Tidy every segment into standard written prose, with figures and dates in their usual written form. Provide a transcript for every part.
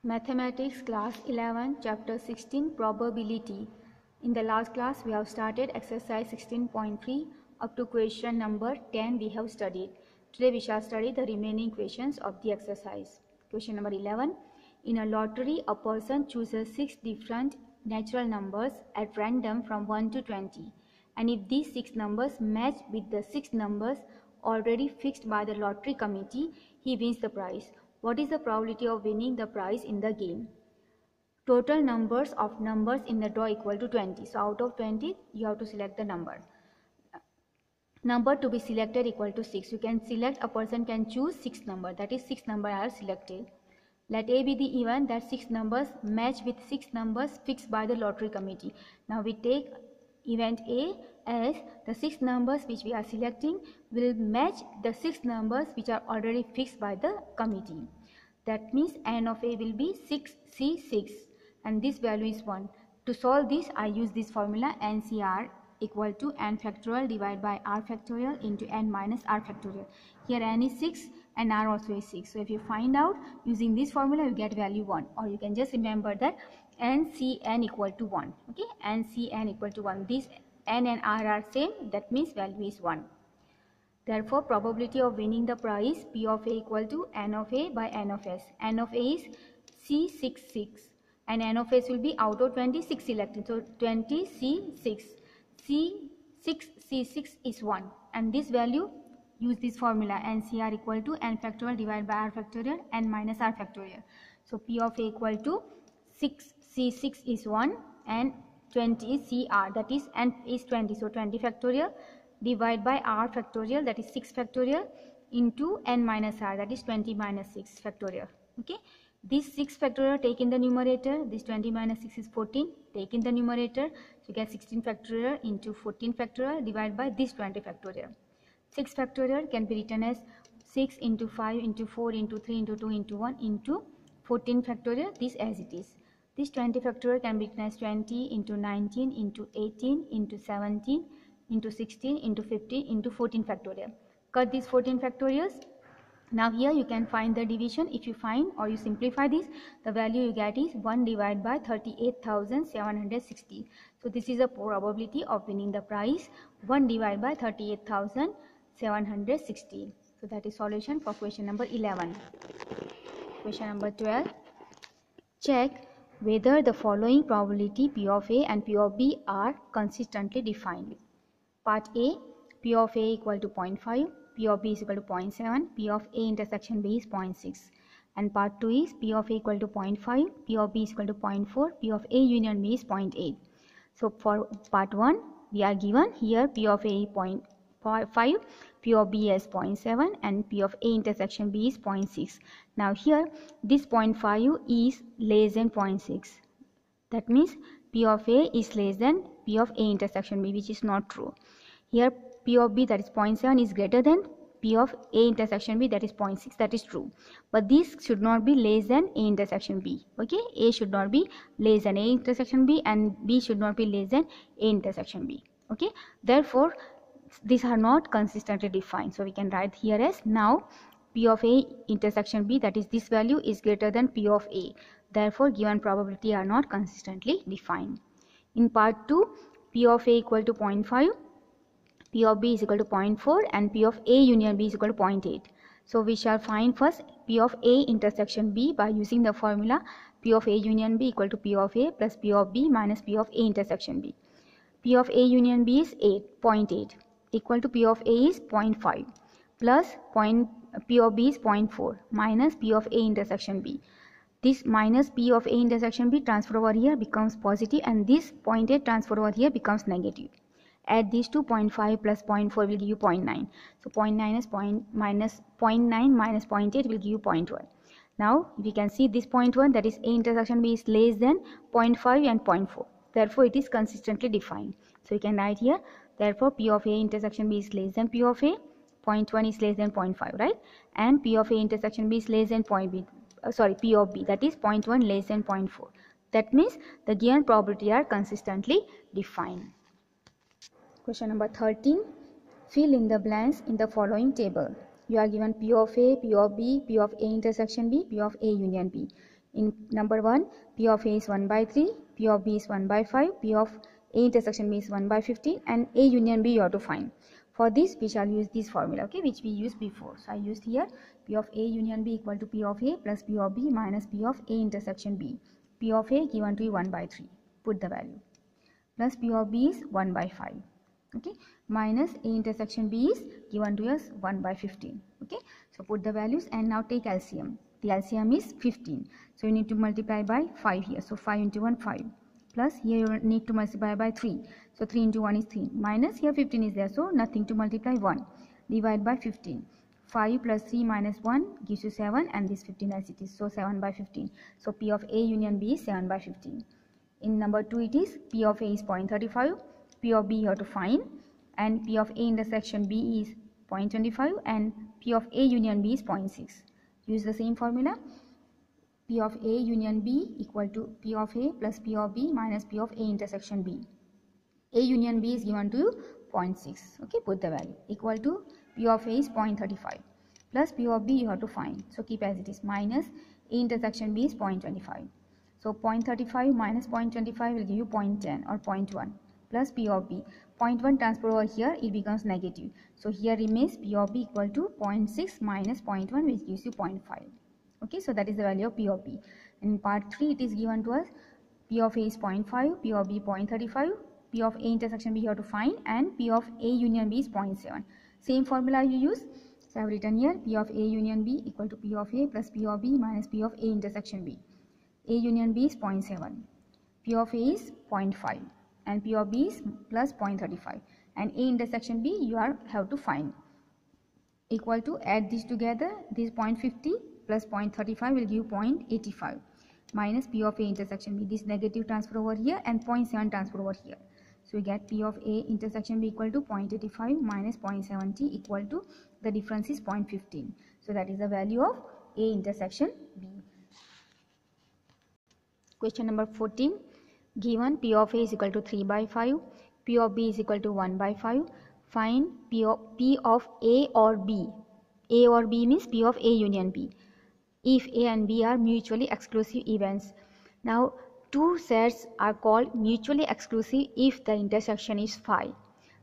Mathematics class 11 chapter 16 probability. In the last class we have started exercise 16.3 up to question number 10 we have studied. Today we shall study the remaining questions of the exercise. Question number 11. In a lottery a person chooses 6 different natural numbers at random from 1 to 20, and if these 6 numbers match with the 6 numbers already fixed by the lottery committee, he wins the prize. What is the probability of winning the prize in the game? Total numbers of numbers in the draw equal to 20. So out of 20, you have to select the number. Number to be selected equal to 6. You can select, a person can choose 6 number. That is 6 number are selected. Let A be the event that 6 numbers match with 6 numbers fixed by the lottery committee. Now we take event A as the 6 numbers which we are selecting will match the 6 numbers which are already fixed by the committee. That means n of A will be 6C6 and this value is 1. To solve this, I use this formula NCR equal to n factorial divided by r factorial into n minus r factorial. Here n is 6 and r also is 6. So if you find out using this formula, you get value 1, or you can just remember that NCN equal to 1. Okay, NCN equal to 1. These n and r are same, that means value is 1. Therefore, probability of winning the prize P of A equal to n of A by n of S. N of A is C66 and n of S will be out of 26 selected. So 20C6. C6C6 is 1, and this value, use this formula NCR equal to n factorial divided by r factorial n minus r factorial. So P of A equal to 6C6 is 1 and 20 is CR, that is n is 20. So 20 factorial divided by r factorial, that is 6 factorial, into n minus r, that is 20 minus 6 factorial. Okay, this 6 factorial take in the numerator, this 20 minus 6 is 14, take in the numerator, so you get 16 factorial into 14 factorial divided by this 20 factorial. 6 factorial can be written as 6 into 5 into 4 into 3 into 2 into 1 into 14 factorial, this as it is. This 20 factorial can be written as 20 into 19 into 18 into 17 into 16 into 15 into 14 factorial. Cut these 14 factorials. Now here you can find the division. If you find or you simplify this, the value you get is 1 divided by 38,760. So this is a probability of winning the prize, 1 divided by 38,760. So that is solution for question number 11. Question number 12. Check whether the following probability P of A and P of B are consistently defined. Part A, P of A equal to 0.5, P of B is equal to 0.7, P of A intersection B is 0.6. And part 2 is P of A equal to 0.5, P of B is equal to 0.4, P of A union B is 0.8. So for part 1, we are given here P of A 0.5, P of B as 0.7 and P of A intersection B is 0.6. Now here this 0.5 is less than 0.6. That means P of A is less than P of A intersection B, which is not true. Here P of B, that is 0.7, is greater than P of A intersection B, that is 0.6, that is true. But this should not be less than A intersection B. Okay, A should not be less than A intersection B and B should not be less than A intersection B. Okay, therefore these are not consistently defined. So we can write here as now P of A intersection B, that is this value, is greater than P of A. Therefore given probability are not consistently defined. In part 2, P of A equal to 0.5, P of B is equal to 0.4 and P of A union B is equal to 0.8. So we shall find first P of A intersection B by using the formula P of A union B equal to P of A plus P of B minus P of A intersection B. P of A union B is 0.8 equal to P of A is 0.5 plus P of B is 0.4 minus P of A intersection B. This minus P of A intersection B transfer over here becomes positive and this 0.8 transfer over here becomes negative. Add these two, 0.5 plus 0.4 will give you 0.9. So 0.9 is minus 0.9 minus 0.8 will give you 0.1. Now we can see this 0.1, that is A intersection B is less than 0.5 and 0.4. Therefore it is consistently defined. So you can write here, therefore P of A intersection B is less than P of A, 0.1 is less than 0.5, right? And P of A intersection B is less than P of B, that is 0.1 less than 0.4. That means the given probability are consistently defined. Question number 13. Fill in the blanks in the following table. You are given P of A, P of B, P of A intersection B, P of A union B. In number 1, P of A is 1 by 3, P of B is 1 by 5, P of A intersection B is 1 by 15, and A union B you have to find. For this we shall use this formula, okay, which we used before. So I used here P of A union B equal to P of A plus P of B minus P of A intersection B. P of A given to you 1 by 3, put the value, plus P of B is 1 by 5, okay, minus A intersection B is given to us 1 by 15, okay. So put the values and now take LCM. The LCM is 15, so you need to multiply by 5 here, so 5 into 1 5, plus here you need to multiply by 3, so 3 into 1 is 3, minus here 15 is there, so nothing to multiply, 1, divide by 15, 5 plus 3 minus 1 gives you 7, and this 15 as it is, so 7 by 15. So P of A union B is 7 by 15. In number 2 it is P of A is 0.35, P of B you have to find, and P of A intersection B is 0.25, and P of A union B is 0.6. Use the same formula. P of A union B equal to P of A plus P of B minus P of A intersection B. A union B is given to you 0.6. Okay, put the value equal to P of A is 0.35 plus P of B you have to find. So keep as it is, minus A intersection B is 0.25. So 0.35 minus 0.25 will give you 0.10 or 0.1 plus P of B. 0.1 transfer over here, it becomes negative. So here remains P of B equal to 0.6 minus 0.1, which gives you 0.5. Okay, so that is the value of P of B. In part 3 it is given to us P of A is 0.5, P of B 0.35, P of A intersection B you have to find, and P of A union B is 0.7. Same formula you use. So I have written here P of A union B equal to P of A plus P of B minus P of A intersection B. A union B is 0.7, P of A is 0.5, and P of B is plus 0.35, and A intersection B you have to find. Equal to, add these together, this 0.50 plus 0.35 will give you 0.85 minus P of A intersection B. This negative transfer over here and 0.7 transfer over here. So we get P of A intersection B equal to 0.85 minus 0.70 equal to, the difference is 0.15. So that is the value of A intersection B. Question number 14. Given P of A is equal to 3 by 5, P of B is equal to 1 by 5. Find P of A or B. A or B means P of A union B, if A and B are mutually exclusive events. Now, two sets are called mutually exclusive if the intersection is phi.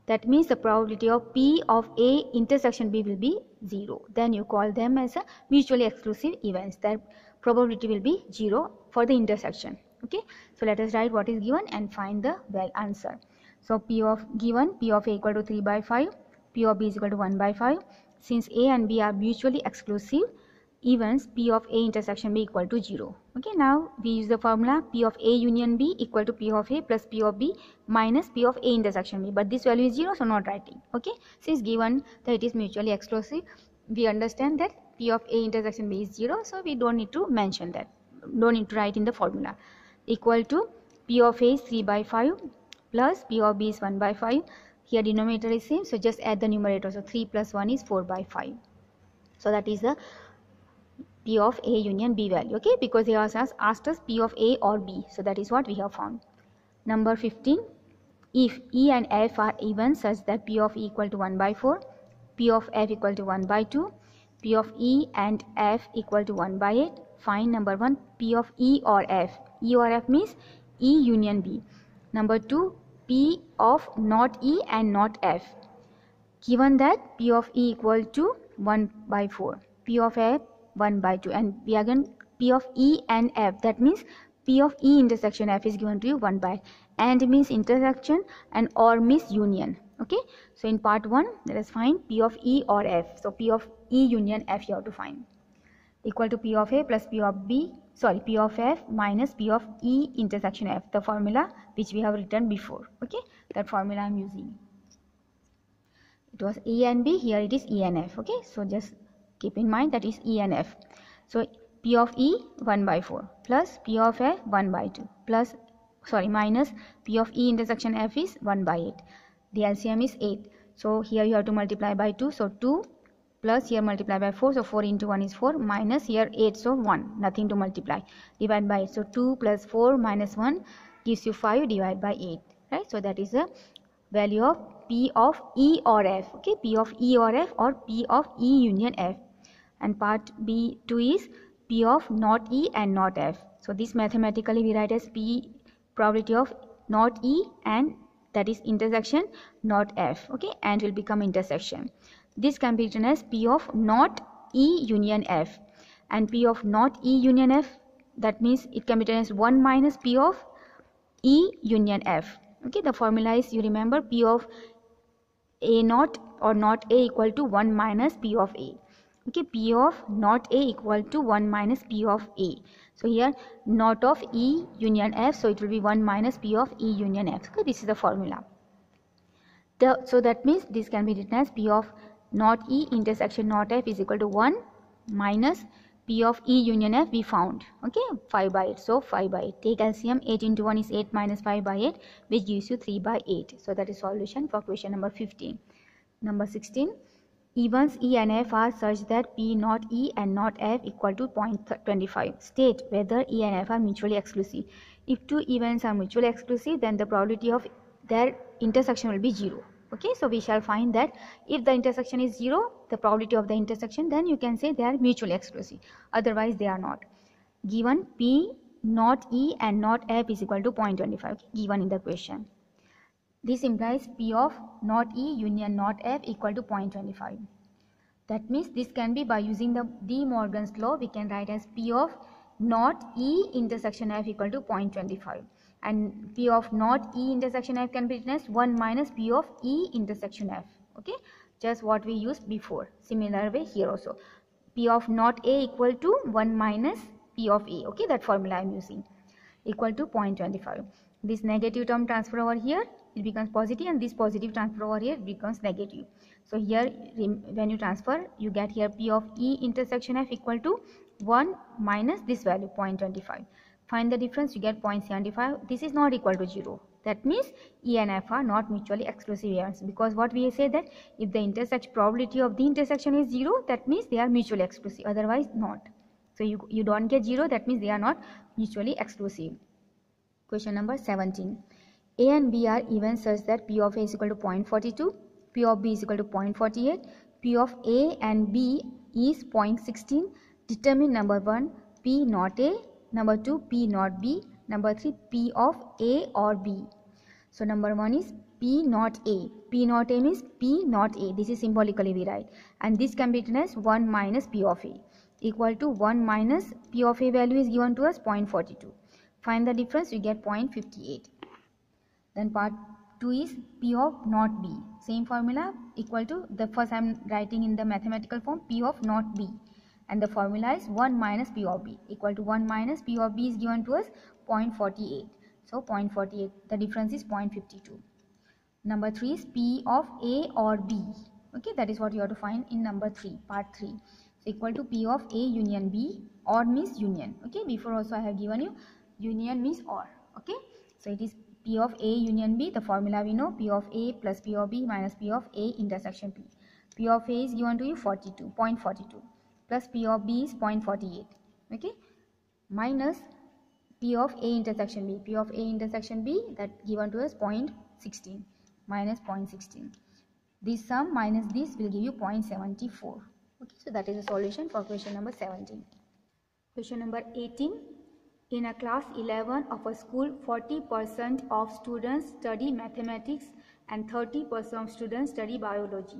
That means the probability of P of A intersection B will be 0. Then you call them as a mutually exclusive events. That probability will be 0 for the intersection. Okay, so let us write what is given and find the answer. So P of A equal to 3 by 5, P of B is equal to 1 by 5. Since A and B are mutually exclusive events, P of A intersection B equal to 0. Okay, now we use the formula P of A union B equal to P of A plus P of B minus P of A intersection B, but this value is 0, so not writing. Okay, since given that it is mutually exclusive, we understand that P of A intersection B is 0, so we don't need to mention that, don't need to write in the formula. Equal to P of A is 3 by 5 plus P of B is 1 by 5. Here denominator is same, so just add the numerator. So 3 plus 1 is 4 by 5. So that is the P of A union B value. Okay, because he has asked us P of A or B. So that is what we have found. Number 15. If E and F are even such that P of E equal to 1 by 4, P of F equal to 1 by 2, P of E and F equal to 1 by 8, find number 1 P of E or F. E or F means E union B. Number 2, P of not E and not F. Given that P of E equal to 1 by 4, P of F 1 by 2, and we again P of E and F, that means P of E intersection F is given to you 1 by, and means intersection and or means union. Okay, so in part 1 let us find P of E or F. So P of E union F you have to find, equal to P of A plus P of F minus P of E intersection F, the formula which we have written before. Okay, that formula I am using. It was E and B, here it is E and F. Okay, so just keep in mind that is E and F. So P of E 1 by 4 plus P of F 1 by 2 minus P of E intersection F is 1 by 8. The LCM is 8. So here you have to multiply by 2. So 2 plus here multiply by 4. So 4 into 1 is 4 minus here 8. So 1. Nothing to multiply. Divide by 8. So 2 plus 4 minus 1 gives you 5. Divide by 8. Right. So that is the value of P of E or F. Okay. P of E or F or P of E union F. And part B2 is P of not E and not F. So this mathematically we write as P probability of not E and that is intersection not F. Okay, and will become intersection. This can be written as P of not E union F, and P of not E union F, that means it can be written as 1 minus P of E union F. Okay, the formula is, you remember, P of A naught or not A equal to 1 minus P of A. Okay, P of not A equal to 1 minus P of A. So here not of E union F, so it will be 1 minus P of E union F. Okay, this is the formula. So that means this can be written as P of not E intersection not F is equal to 1 minus P of E union F we found. Okay, 5 by 8. So 5 by 8. Take LCM. 8 into 1 is 8 minus 5 by 8, which gives you 3 by 8. So that is solution for question number 15. Number 16. Evens E and F are such that P not E and not F equal to 0.25. State whether E and F are mutually exclusive. If two events are mutually exclusive, then the probability of their intersection will be 0. Okay, so we shall find that if the intersection is 0, the probability of the intersection, then you can say they are mutually exclusive. Otherwise, they are not. Given P not E and not F is equal to 0.25, given in the question. This implies P of not E union not F equal to 0.25. That means this can be by using the De Morgan's law, we can write as P of not E intersection F equal to 0.25. And P of not E intersection F can be written as 1 minus P of E intersection F. Okay, just what we used before. Similar way here also. P of not A equal to 1 minus P of A. Okay, that formula I am using. Equal to 0.25. This negative term transfer over here, it becomes positive, and this positive transfer over here becomes negative. So here when you transfer, you get here P of E intersection F equal to 1 minus this value 0.25. Find the difference, you get 0.75. This is not equal to 0. That means E and F are not mutually exclusive events, because what we say that if the probability of the intersection is 0, that means they are mutually exclusive, otherwise not. So you don't get 0, that means they are not mutually exclusive. Question number 17. A and B are events such that P of A is equal to 0.42, P of B is equal to 0.48, P of A and B is 0.16. Determine number 1, P not A, number 2, P not B, number 3, P of A or B. So number 1 is P not A. P not A means P not A. This is symbolically we write. And this can be written as 1 minus P of A equal to 1 minus P of A value is given to us 0.42. Find the difference, you get 0.58. Then part 2 is P of not B. Same formula, equal to, the first I am writing in the mathematical form, P of not B. And the formula is 1 minus P of B equal to 1 minus P of B is given to us 0.48. So 0.48, the difference is 0.52. Number 3 is P of A or B. Okay, that is what you have to find in number 3, part 3. So equal to P of A union B, or means union. Okay, before also I have given you union means or. Okay, so it is P of A union B. The formula we know, P of A plus P of B minus P of A intersection P. P of A is given to you 0.42 plus P of B is 0.48. Okay, minus P of A intersection B. P of A intersection B, that given to us 0.16 minus 0.16. This sum minus this will give you 0.74. Okay, so that is the solution for question number 17. Question number 18. In a class 11 of a school, 40% of students study mathematics and 30% of students study biology.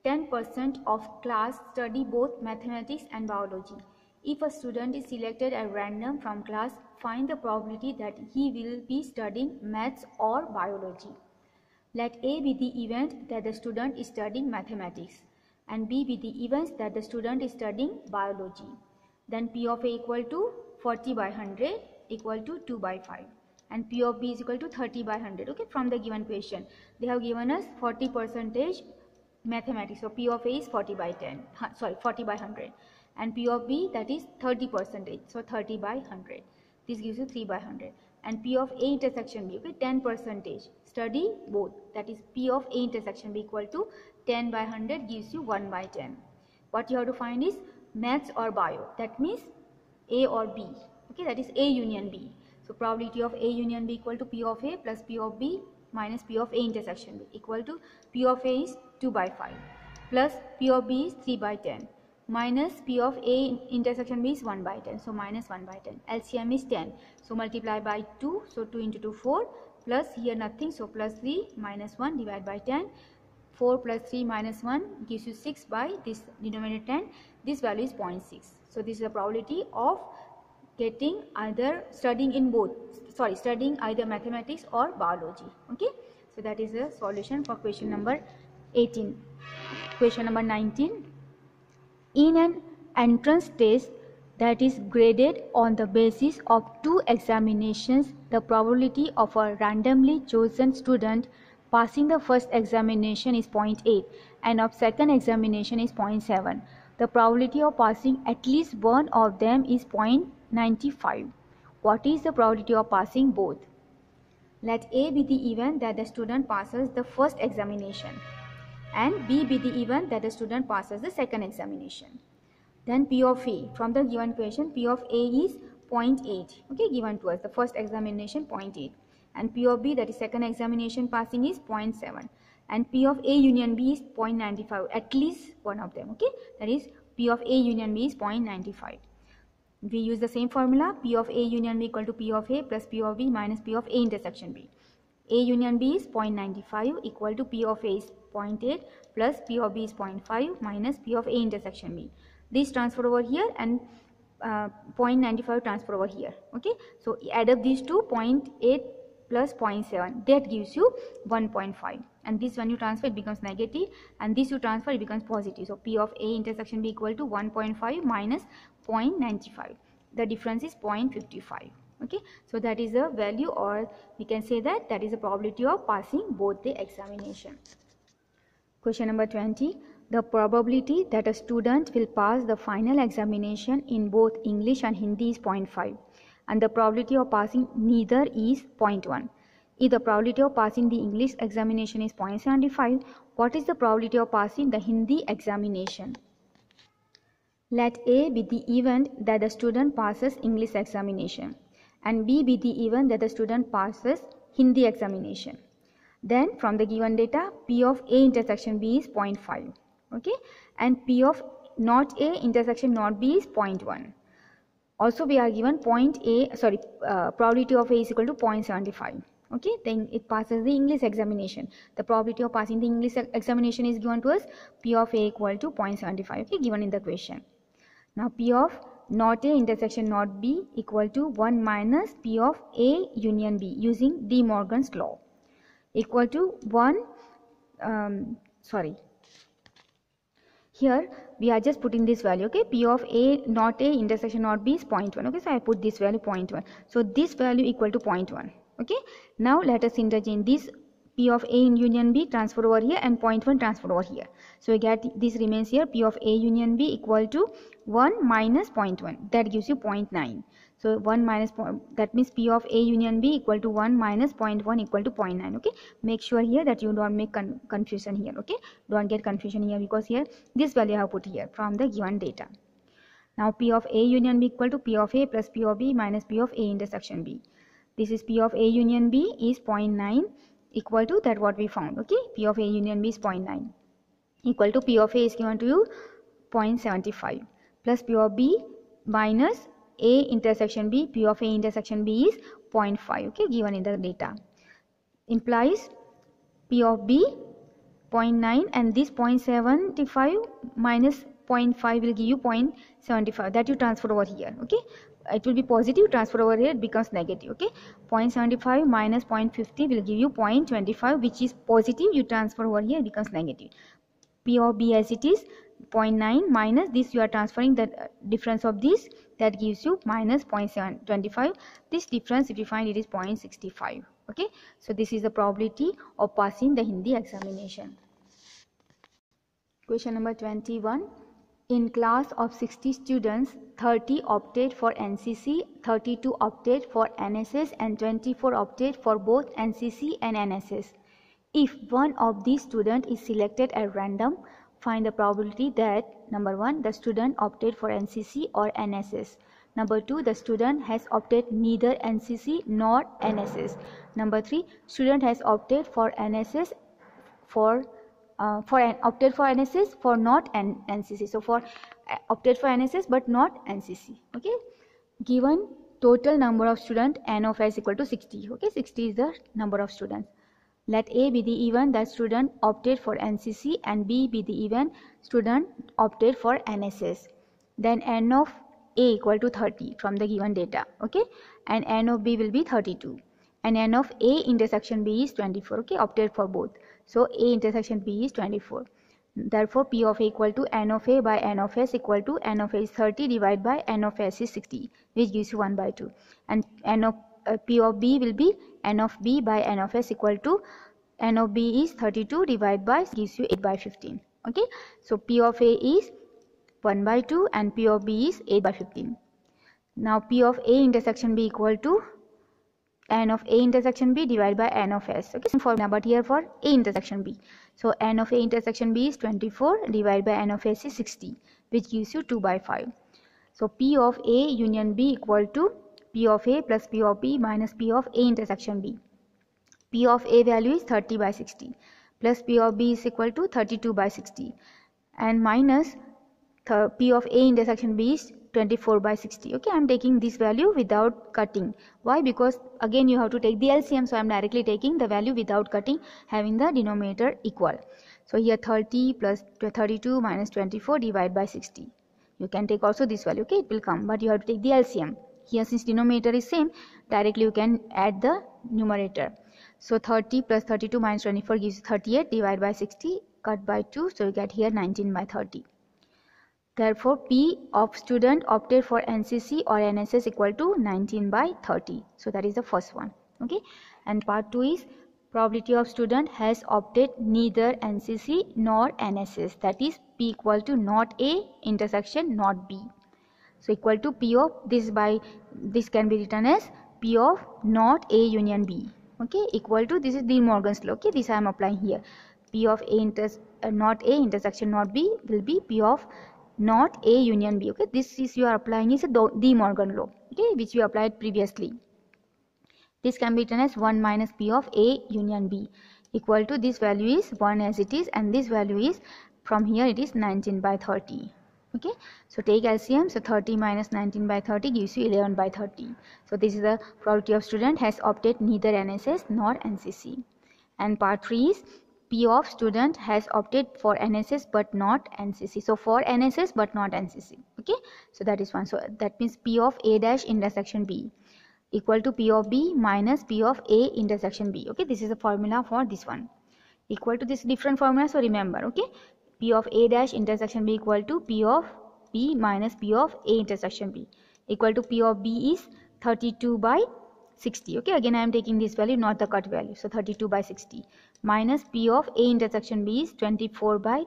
10% of class study both mathematics and biology. If a student is selected at random from class, find the probability that he will be studying maths or biology. Let A be the event that the student is studying mathematics and B be the events that the student is studying biology. Then P of A equal to 40 by 100 equal to 2 by 5 and P of B is equal to 30 by 100. Okay, from the given question they have given us 40% mathematics, so P of A is 40 by 100 and P of B, that is 30%, so 30 by 100. This gives you 3 by 100. And P of A intersection B, okay, 10%, study both, that is P of A intersection B equal to 10 by 100 gives you 1 by 10. What you have to find is maths or bio, that means A or B. Okay, that is A union B. So probability of A union B equal to P of A plus P of B minus P of A intersection B equal to P of A is 2 by 5 plus P of B is 3 by 10 minus P of A intersection B is 1 by 10. So minus 1 by 10. LCM is 10. So multiply by 2. So 2 into 2, 4. Plus here nothing. So plus 3 minus 1 divided by 10. 4 plus 3 minus 1 gives you 6 by this denominator 10. This value is 0.6. So this is the probability of getting either studying either mathematics or biology. Okay. So that is the solution for question number 18. Question number 19. In an entrance test that is graded on the basis of 2 examinations, the probability of a randomly chosen student passing the first examination is 0.8 and of second examination is 0.7. The probability of passing at least one of them is 0.95. What is the probability of passing both? Let A be the event that the student passes the first examination and B be the event that the student passes the second examination. Then P of A, from the given question, P of A is 0.8, okay, given to us, the first examination 0.8, and P of B, that is second examination passing, is 0.7, and P of A union B is 0.95, at least one of them, okay, that is P of A union B is 0.95. We use the same formula, P of A union B equal to P of A plus P of B minus P of A intersection B. A union B is 0.95 equal to P of A is 0.8 plus P of B is 0.5 minus P of A intersection B. This transfer over here and 0.95 transfer over here. Okay, so add up these two, 0.8 plus 0.7, that gives you 1.5, and this when you transfer it becomes negative, and this you transfer it becomes positive. So P of A intersection B equal to 1.5 minus 0.95. The difference is 0.55. Okay, so that is the value, or we can say that that is the probability of passing both the examination. Question number 20. The probability that a student will pass the final examination in both English and Hindi is 0.5, and the probability of passing neither is 0.1. If the probability of passing the English examination is 0.75, what is the probability of passing the Hindi examination? Let A be the event that the student passes English examination and B be the event that the student passes Hindi examination. Then from the given data, P of A intersection B is 0.5, okay, and P of not A intersection not B is 0.1. Also we are given probability of A is equal to 0.75. Okay, then it passes the English examination. The probability of passing the English examination is given to us, P of A equal to 0.75, okay, given in the question. Now P of not A intersection not B equal to 1 minus P of A union B using De Morgan's law, equal to 1, here we are just putting this value, okay, P of A not A intersection not B is 0.1, okay, so I put this value 0.1, so this value equal to 0.1, okay. Now let us interchange this P of A in union B transfer over here and 0.1 transfer over here, so we get this remains here, P of A union B equal to 1 minus 0.1, that gives you 0.9. So 1 minus, that means P of A union B equal to 1 minus 0.1 equal to 0.9. Okay, make sure here that you don't make confusion here. Okay, don't get confusion here, because here this value I have put here from the given data. Now P of A union B equal to P of A plus P of B minus P of A intersection B. This is P of A union B is 0.9 equal to that what we found. Okay, P of A union B is 0.9 equal to P of A is given to you 0.75 plus P of B minus A intersection B, P of A intersection B is 0.5, okay, given in the data. Implies P of B 0.9 and this 0.75 minus 0.5 will give you 0.75, that you transfer over here, okay. It will be positive, transfer over here, it becomes negative, okay. 0.75 minus 0.50 will give you 0.25, which is positive, you transfer over here, it becomes negative. P of B as it is 0.9 minus this, you are transferring the difference of this, that gives you minus 0.725. This difference, if you find, it is 0.65. Okay, so this is the probability of passing the Hindi examination. Question number 21. In class of 60 students, 30 opted for NCC, 32 opted for NSS and 24 opted for both NCC and NSS. If one of these students is selected at random, find the probability that number 1, the student opted for NCC or NSS. Number 2, the student has opted neither NCC nor NSS. Number 3, student has opted for NSS opted for NSS for not NCC. So for opted for NSS but not NCC. Okay, given total number of students n of s equal to 60. Okay, 60 is the number of students. Let A be the event that student opted for NCC and B be the event student opted for NSS. Then n of A equal to 30 from the given data. Okay, and n of B will be 32. And n of A intersection B is 24. Okay, opted for both. So A intersection B is 24. Therefore, P of A equal to n of A by n of S equal to n of A is 30 divided by n of S is 60, which gives you 1 by 2. And n of P of B will be n of B by n of S equal to n of B is 32 divided by gives you 8 by 15. Okay, so P of A is 1 by 2 and P of B is 8 by 15. Now P of A intersection B equal to n of A intersection B divided by n of S. Okay, same formula but here for A intersection B. So n of A intersection B is 24 divided by n of S is 60, which gives you 2 by 5. So P of A union B equal to P of A plus P of B minus P of A intersection B. P of A value is 30 by 60 plus P of B is equal to 32 by 60 and minus P of A intersection B is 24 by 60. Okay, I am taking this value without cutting. Why? Because again you have to take the LCM, so I am directly taking the value without cutting, having the denominator equal. So here 30 plus 32 minus 24 divided by 60. You can take also this value. Okay, it will come, but you have to take the LCM. Here since denominator is same, directly you can add the numerator. So 30 plus 32 minus 24 gives 38 divided by 60, cut by 2, so you get here 19 by 30. Therefore, P of student opted for NCC or NSS equal to 19 by 30. So that is the first one. Okay, and part 2 is probability of student has opted neither NCC nor NSS. That is P equal to not A intersection not B. So equal to P of this can be written as P of not A union B. Okay, equal to, this is De Morgan's law. Okay, this I am applying here. P of A not A intersection not B will be P of not A union B. Okay, this is you are applying is a De Morgan law. Okay, which we applied previously. This can be written as 1 minus P of A union B equal to, this value is 1 as it is and this value is from here it is 19 by 30. Okay, so take LCM. So 30 minus 19 by 30 gives you 11 by 30. So this is the probability of student has opted neither NSS nor NCC. And part 3 is P of student has opted for NSS but not NCC. So for NSS but not NCC. Okay, so that is one. So that means P of A dash intersection B equal to P of B minus P of A intersection B. Okay, this is the formula for this one. Equal to this different formula, so remember. Okay, P of A dash intersection B equal to P of B minus P of A intersection B equal to P of B is 32 by 60. Okay, again I am taking this value, not the cut value. So 32 by 60 minus P of A intersection B is 24 by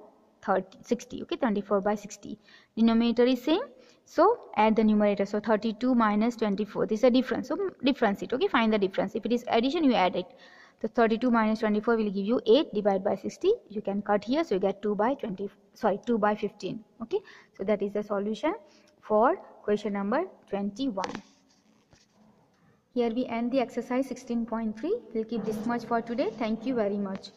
60. Okay, 24 by 60. Denominator is same. So add the numerator. So 32 minus 24. This is a difference. So difference it. Okay, find the difference. If it is addition, you add it. So 32 minus 24 will give you 8 divided by 60. You can cut here. So you get 2 by 15. Okay, so that is the solution for question number 21. Here we end the exercise 16.3. We'll keep this much for today. Thank you very much.